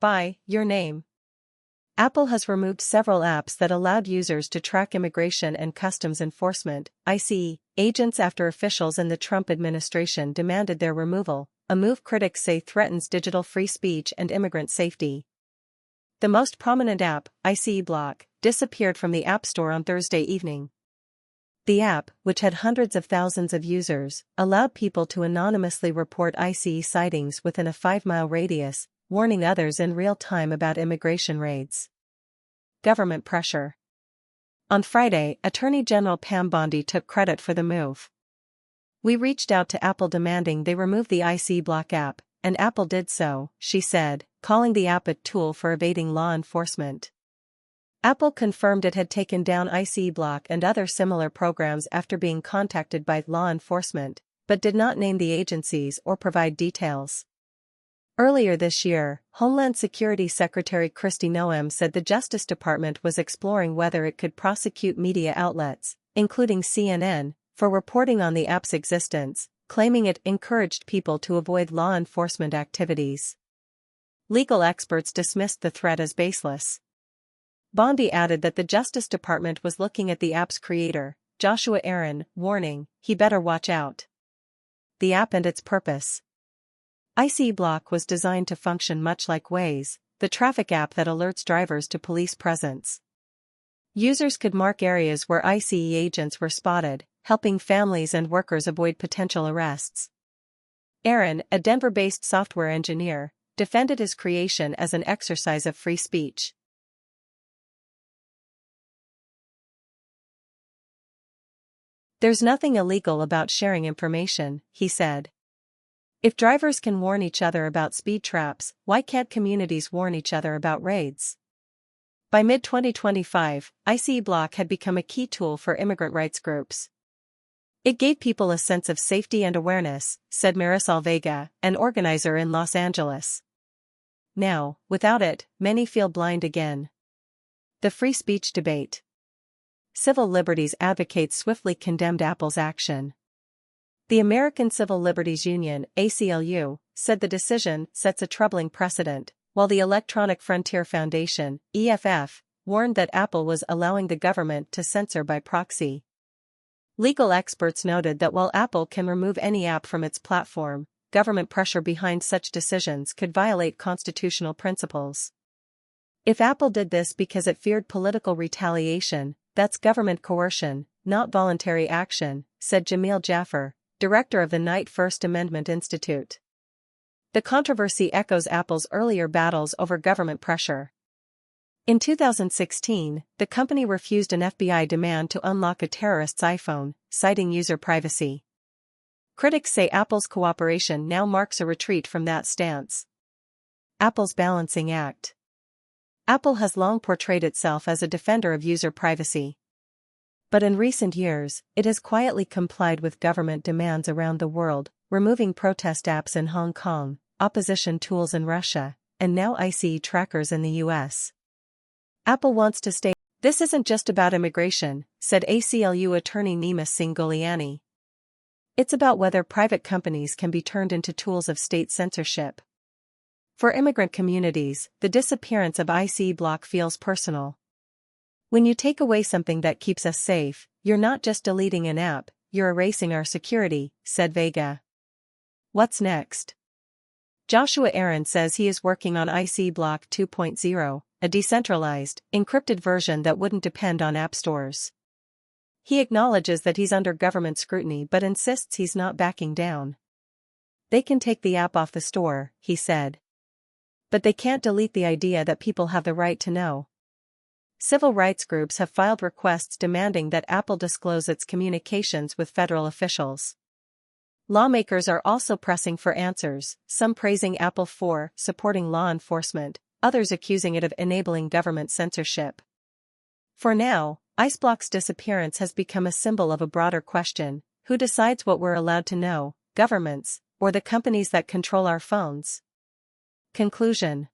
by your name. Apple has removed several apps that allowed users to track immigration and customs enforcement (ICE) agents after officials in the Trump administration demanded their removal, a move critics say threatens digital free speech and immigrant safety. The most prominent app, ICE Block, disappeared from the App Store on Thursday evening. The app, which had hundreds of thousands of users, allowed people to anonymously report ICE sightings within a 5-mile radius, warning others in real time about immigration raids. Government pressure. On Friday, Attorney General Pam Bondi took credit for the move. "We reached out to Apple demanding they remove the ICE Block app, and Apple did so," she said, calling the app a tool for evading law enforcement. Apple confirmed it had taken down ICE Block and other similar programs after being contacted by law enforcement, but did not name the agencies or provide details. Earlier this year, Homeland Security Secretary Kristi Noem said the Justice Department was exploring whether it could prosecute media outlets, including CNN, for reporting on the app's existence, claiming it encouraged people to avoid law enforcement activities. Legal experts dismissed the threat as baseless. Bondi added that the Justice Department was looking at the app's creator, Joshua Aaron, warning, "He better watch out." The app and its purpose. ICE Block was designed to function much like Waze, the traffic app that alerts drivers to police presence. Users could mark areas where ICE agents were spotted, helping families and workers avoid potential arrests. Aaron, a Denver-based software engineer, defended his creation as an exercise of free speech. "There's nothing illegal about sharing information," he said. "If drivers can warn each other about speed traps, why can't communities warn each other about raids?" By mid-2025, ICE Block had become a key tool for immigrant rights groups. "It gave people a sense of safety and awareness," said Marisol Vega, an organizer in Los Angeles. Now, without it, many feel blind again. The free speech debate. Civil liberties advocates swiftly condemned Apple's action. The American Civil Liberties Union, ACLU, said the decision sets a troubling precedent, while the Electronic Frontier Foundation, EFF, warned that Apple was allowing the government to censor by proxy. Legal experts noted that while Apple can remove any app from its platform, government pressure behind such decisions could violate constitutional principles. If Apple did this because it feared political retaliation, that's government coercion, not voluntary action, said Jamil Jaffer, director of the Knight First Amendment Institute. The controversy echoes Apple's earlier battles over government pressure. In 2016, the company refused an FBI demand to unlock a terrorist's iPhone, citing user privacy. Critics say Apple's cooperation now marks a retreat from that stance. Apple's balancing act. Apple has long portrayed itself as a defender of user privacy. But in recent years, it has quietly complied with government demands around the world, removing protest apps in Hong Kong, opposition tools in Russia, and now ICE trackers in the US. Apple wants to stay. "This isn't just about immigration," said ACLU attorney Nima Singholiani. "It's about whether private companies can be turned into tools of state censorship." For immigrant communities, the disappearance of ICE Block feels personal. "When you take away something that keeps us safe, you're not just deleting an app, you're erasing our security," said Vega. What's next? Joshua Aaron says he is working on ICE Block 2.0, a decentralized, encrypted version that wouldn't depend on app stores. He acknowledges that he's under government scrutiny but insists he's not backing down. "They can take the app off the store," he said. "But they can't delete the idea that people have the right to know." Civil rights groups have filed requests demanding that Apple disclose its communications with federal officials. Lawmakers are also pressing for answers, some praising Apple for supporting law enforcement, others accusing it of enabling government censorship. For now, ICE Block's disappearance has become a symbol of a broader question: who decides what we're allowed to know, governments, or the companies that control our phones? Conclusion.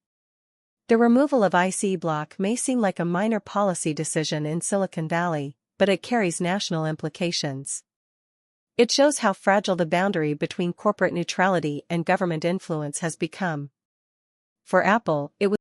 The removal of ICE Block may seem like a minor policy decision in Silicon Valley, but it carries national implications. It shows how fragile the boundary between corporate neutrality and government influence has become. For Apple, it was